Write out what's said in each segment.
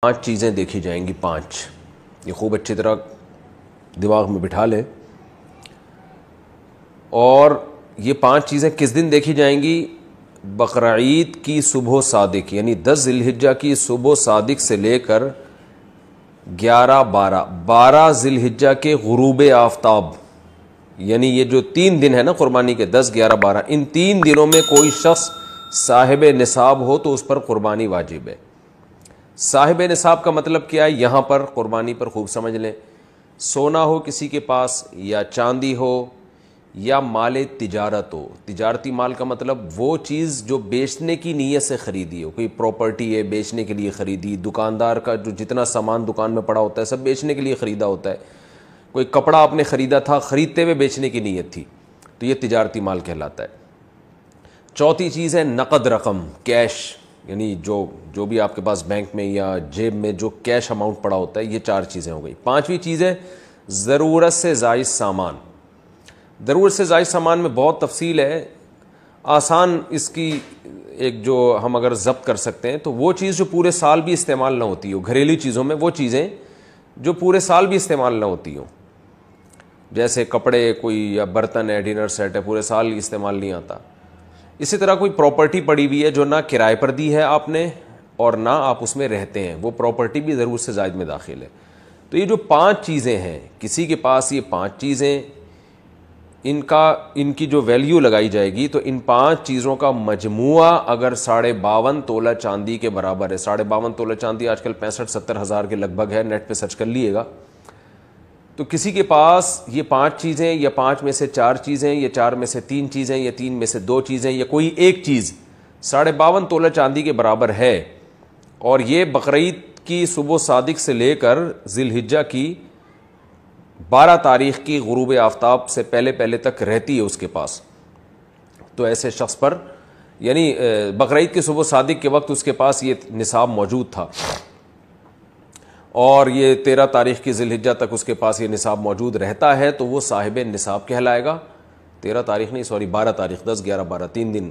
5 چیزیں دیکھی جائیں گی. 5 یہ خوب اچھی طرح دماغ میں بٹھا لیں. اور یہ 5 چیزیں کس دن دیکھی جائیں گی؟ بقرعید کی صبح و صادق، یعنی 10 ذی الحجہ کی صبح و صادق سے لے کر 12 ذی الحجہ کے غروب آفتاب، یعنی یہ جو 3 دن ہے نا قربانی کے، 10 11 12، ان 3 دنوں میں کوئی شخص صاحب نصاب ہو تو اس پر قربانی واجب ہے. صاحب نصاب کا مطلب کیا ہے؟ یہاں پر قربانی پر خوب سمجھ لیں. سونا ہو کسی کے پاس، یا چاندی ہو، یا مال تجارت ہو. تجارتی مال کا مطلب وہ چیز جو بیچنے کی نیت سے خریدی ہو. کوئی پراپرٹی ہے بیچنے کے لیے خریدی، دکاندار کا جو جتنا سامان دکان میں پڑا ہوتا ہے سب بیچنے کے لیے خریدا ہوتا ہے. کوئی کپڑا آپ نے خریدا تھا، خریدتے ہوئے بیچنے کی نیت تھی، تو یہ تجارتی مال کہلاتا ہے. چوتھی چیز ہے نقد رقم، کیش، یعنی جو بھی آپ کے پاس بینک میں یا جیب میں جو کیش اماؤنٹ پڑا ہوتا ہے. یہ 4 چیزیں ہو گئی. 5ویں چیز ہے ضرورت سے زائد سامان. ضرورت سے زائد سامان میں بہت تفصیل ہے. آسان اس کی ایک جو ہم اگر ضبط کر سکتے ہیں تو وہ چیز جو پورے سال بھی استعمال نہ ہوتی ہو. گھریلو چیزوں میں وہ چیزیں جو پورے سال بھی استعمال نہ ہوتی ہوں، جیسے کپڑے کوئی یا برتن ہے، ڈنر سیٹ ہے، پورے سال استعمال نہیں آتا. اسی طرح کوئی پراپرٹی پڑی ہوئی ہے جو نہ کرائے پر دی ہے آپ نے اور نہ آپ اس میں رہتے ہیں، وہ پراپرٹی بھی ضرورت سے زائد میں داخل ہے. تو یہ جو 5 چیزیں ہیں، کسی کے پاس یہ 5 چیزیں، ان کی جو ویلیو لگائی جائے گی تو ان 5 چیزوں کا مجموعہ اگر 52.5 تولہ چاندی کے برابر ہے. 52.5 تولہ چاندی آج کل 65-70 ہزار کے لگ بھگ ہے، نیٹ پہ سرچ کر لیے گا. تو کسی کے پاس یہ 5 چیزیں، یا 5 میں سے 4 چیزیں، یا 4 میں سے 3 چیزیں، یا 3 میں سے 2 چیزیں، یا کوئی ایک چیز 52.5 تولہ چاندی کے برابر ہے، اور یہ بقرعید کی صبح صادق سے لے کر ذی الحجہ کی 12 تاریخ کی غروب آفتاب سے پہلے تک رہتی ہے اس کے پاس، تو ایسے شخص پر، یعنی بقرعید کی صبح صادق کے وقت اس کے پاس یہ نصاب موجود تھا، اور یہ 13 تاریخ کی ذی الحجہ تک اس کے پاس یہ نصاب موجود رہتا ہے، تو وہ صاحب نصاب کہلائے گا. 13 تاریخ نہیں، 12 تاریخ، 10 11 12 3 دن،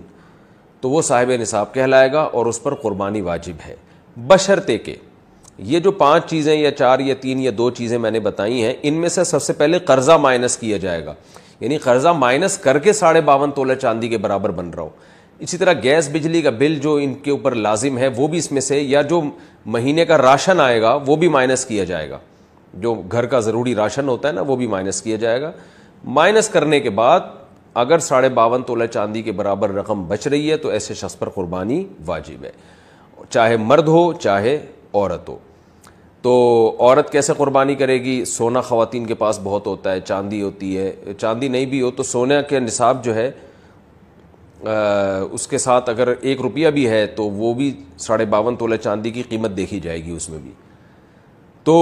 تو وہ صاحب نصاب کہلائے گا اور اس پر قربانی واجب ہے. بشرطے کہ یہ جو 5 چیزیں یا 4 یا 3 یا 2 چیزیں میں نے بتائی ہیں، ان میں سے سب سے پہلے قرضہ مائنس کیا جائے گا، یعنی قرضہ مائنس کر کے 52.5 تولہ چاندی کے برابر بن رہا ہو. اسی طرح گیس بجلی کا بل جو ان کے اوپر لازم ہے وہ بھی اس میں سے، یا جو مہینے کا راشن آئے گا وہ بھی مائنس کیا جائے گا. جو گھر کا ضروری راشن ہوتا ہے نا وہ بھی مائنس کیا جائے گا. مائنس کرنے کے بعد اگر 52.5 تولہ چاندی کے برابر رقم بچ رہی ہے تو ایسے شخص پر قربانی واجب ہے، چاہے مرد ہو چاہے عورت ہو. تو عورت کیسے قربانی کرے گی؟ سونا خواتین کے پاس بہت ہوتا ہے، چاندی ہوتی ہے، چاندی نہیں بھی ہو تو سونے کے نصاب جو ہے اس کے ساتھ اگر 1 روپیہ بھی ہے تو وہ بھی 52.5 تولہ چاندی کی قیمت دیکھی جائے گی اس میں بھی. تو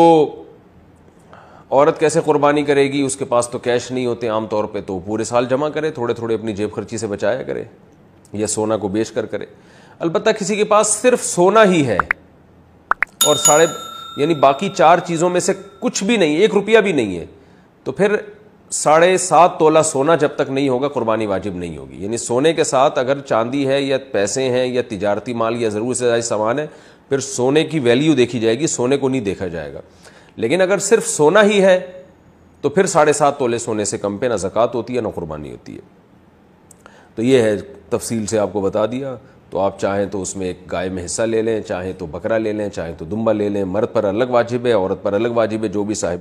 عورت کیسے قربانی کرے گی؟ اس کے پاس تو کیش نہیں ہوتے عام طور پہ، تو پورے سال جمع کرے، تھوڑے تھوڑے اپنی جیب خرچی سے بچایا کرے، یا سونا کو بیچ کر کرے. البتہ کسی کے پاس صرف سونا ہی ہے اور یعنی باقی 4 چیزوں میں سے کچھ بھی نہیں، 1 روپیہ بھی نہیں ہے، تو پھر 7.5 تولہ سونا جب تک نہیں ہوگا قربانی واجب نہیں ہوگی. یعنی سونے کے ساتھ اگر چاندی ہے یا پیسے ہیں یا تجارتی مال یا ضرورت سے زائد سامان ہے، پھر سونے کی ویلیو دیکھی جائے گی، سونے کو نہیں دیکھا جائے گا. لیکن اگر صرف سونا ہی ہے تو پھر 7.5 تولے سونے سے کم پہ نہ زکوٰۃ ہوتی ہے نہ قربانی ہوتی ہے. تو یہ ہے، تفصیل سے آپ کو بتا دیا. تو آپ چاہیں تو اس میں ایک گائے میں حصہ لے لیں، چاہیں تو بکرا لے لیں، چاہیں تو دمبا لے لیں. مرد پر الگ واجب ہے، عورت پر الگ واجب ہے، جو بھی صاحب